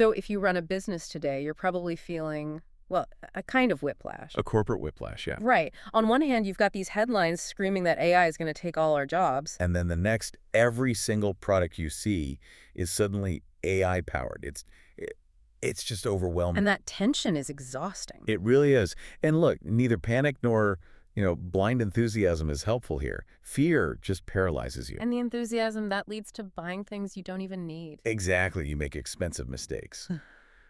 So if you run a business today, you're probably feeling, well, a kind of whiplash. A corporate whiplash, yeah. Right. On one hand, you've got these headlines screaming that AI is going to take all our jobs. And then the next, every single product you see is suddenly AI powered. It's just overwhelming. And that tension is exhausting. It really is. And look, neither panic nor, blind enthusiasm is helpful here. Fear just paralyzes you. And the enthusiasm, that leads to buying things you don't even need. Exactly. You make expensive mistakes.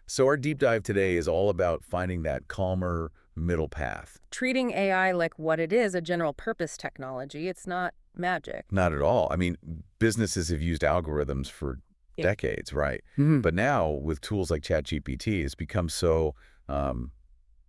So our deep dive today is all about finding that calmer middle path. Treating AI like what it is, a general purpose technology. It's not magic. Not at all. I mean, businesses have used algorithms for decades, right? But now with tools like ChatGPT, it's become so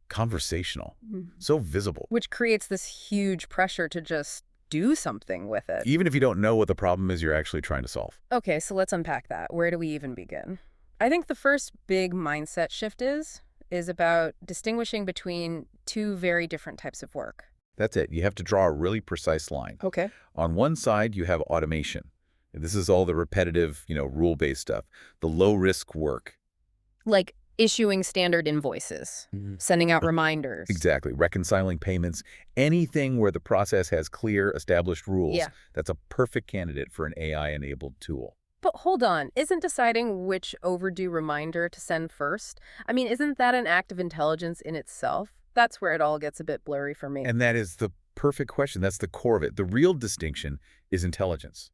conversational, so visible. Which creates this huge pressure to just do something with it. Even if you don't know what the problem is you're actually trying to solve. Okay, so let's unpack that. Where do we even begin? I think the first big mindset shift is about distinguishing between two very different types of work. That's it. You have to draw a really precise line. Okay. On one side, you have automation. This is all the repetitive, rule-based stuff, the low-risk work. Like issuing standard invoices, sending out reminders. Exactly. Reconciling payments, anything where the process has clear, established rules. Yeah. That's a perfect candidate for an AI-enabled tool. But hold on, isn't deciding which overdue reminder to send first? I mean, isn't that an act of intelligence in itself? That's where it all gets a bit blurry for me. And that is the perfect question. That's the core of it. The real distinction is intelligence.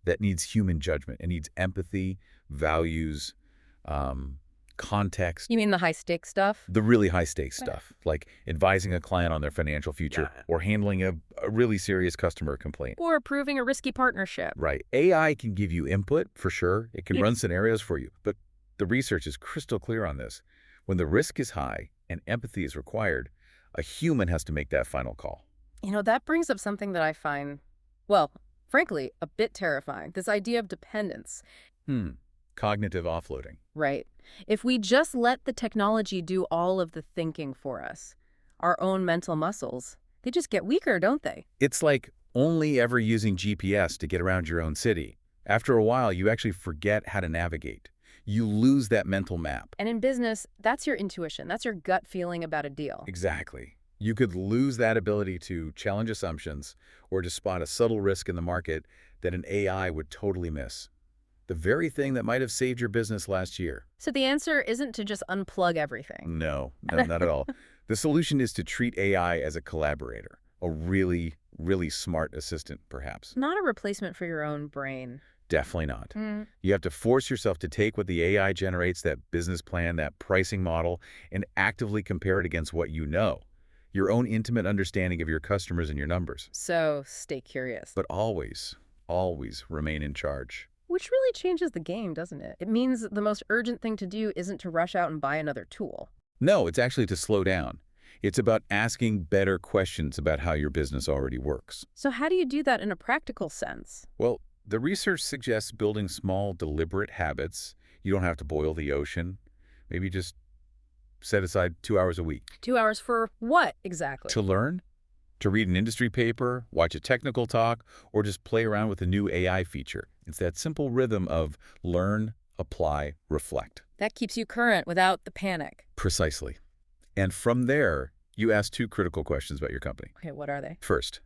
That needs human judgment. It needs empathy, values, context. You mean the high-stakes stuff? The really high-stakes stuff, like advising a client on their financial future or handling a really serious customer complaint. Or approving a risky partnership. Right. AI can give you input, for sure. It can run scenarios for you. But the research is crystal clear on this. When the risk is high and empathy is required, a human has to make that final call. That brings up something that I find, well, frankly, a bit terrifying. This idea of dependence. Cognitive offloading. Right. If we just let the technology do all of the thinking for us, our own mental muscles, they just get weaker, don't they? It's like only ever using GPS to get around your own city. After a while, you actually forget how to navigate. You lose that mental map. And in business, that's your intuition. That's your gut feeling about a deal. Exactly. You could lose that ability to challenge assumptions or to spot a subtle risk in the market that an AI would totally miss. The very thing that might have saved your business last year. So the answer isn't to just unplug everything. No, not at all. The solution is to treat AI as a collaborator, a really, really smart assistant, perhaps. Not a replacement for your own brain. Definitely not. You have to force yourself to take what the AI generates, that business plan, that pricing model, and actively compare it against what you know, your own intimate understanding of your customers and your numbers. So stay curious. But always, always remain in charge. Which really changes the game, doesn't it? It means the most urgent thing to do isn't to rush out and buy another tool. No, it's actually to slow down. It's about asking better questions about how your business already works. So how do you do that in a practical sense? Well, the research suggests building small, deliberate habits. You don't have to boil the ocean. Maybe just set aside 2 hours a week. 2 hours for what exactly? To learn, to read an industry paper, watch a technical talk, or just play around with a new AI feature. It's that simple rhythm of learn, apply, reflect. That keeps you current without the panic. Precisely. And from there, you ask two critical questions about your company. Okay, what are they? First,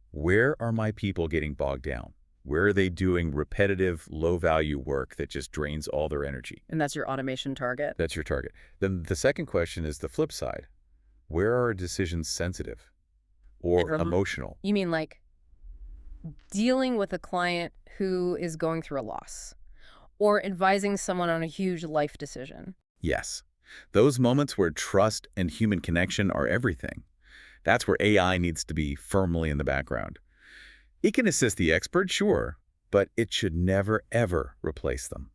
where are my people getting bogged down? Where are they doing repetitive, low-value work that just drains all their energy? And that's your automation target? That's your target. Then the second question is the flip side. Where are our decisions sensitive or emotional? You mean like dealing with a client who is going through a loss or advising someone on a huge life decision? Yes. Those moments where trust and human connection are everything. That's where AI needs to be firmly in the background. It can assist the expert, sure, but it should never, ever replace them.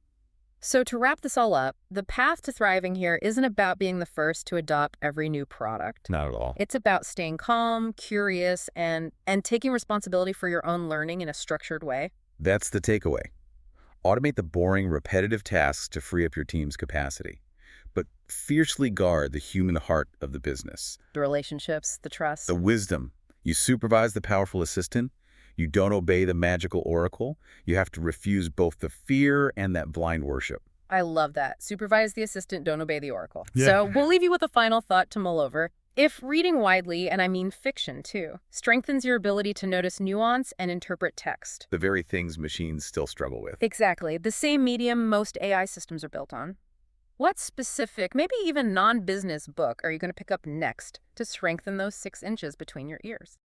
So to wrap this all up, the path to thriving here isn't about being the first to adopt every new product. Not at all. It's about staying calm, curious, and taking responsibility for your own learning in a structured way. That's the takeaway. Automate the boring, repetitive tasks to free up your team's capacity, but fiercely guard the human heart of the business. The relationships, the trust. The wisdom. You supervise the powerful assistant. You don't obey the magical oracle. You have to refuse both the fear and that blind worship. I love that. Supervise the assistant, don't obey the oracle. Yeah. So we'll leave you with a final thought to mull over. If reading widely, and I mean fiction too, strengthens your ability to notice nuance and interpret text. The very things machines still struggle with. Exactly. The same medium most AI systems are built on. What specific, maybe even non-business book are you going to pick up next to strengthen those 6 inches between your ears?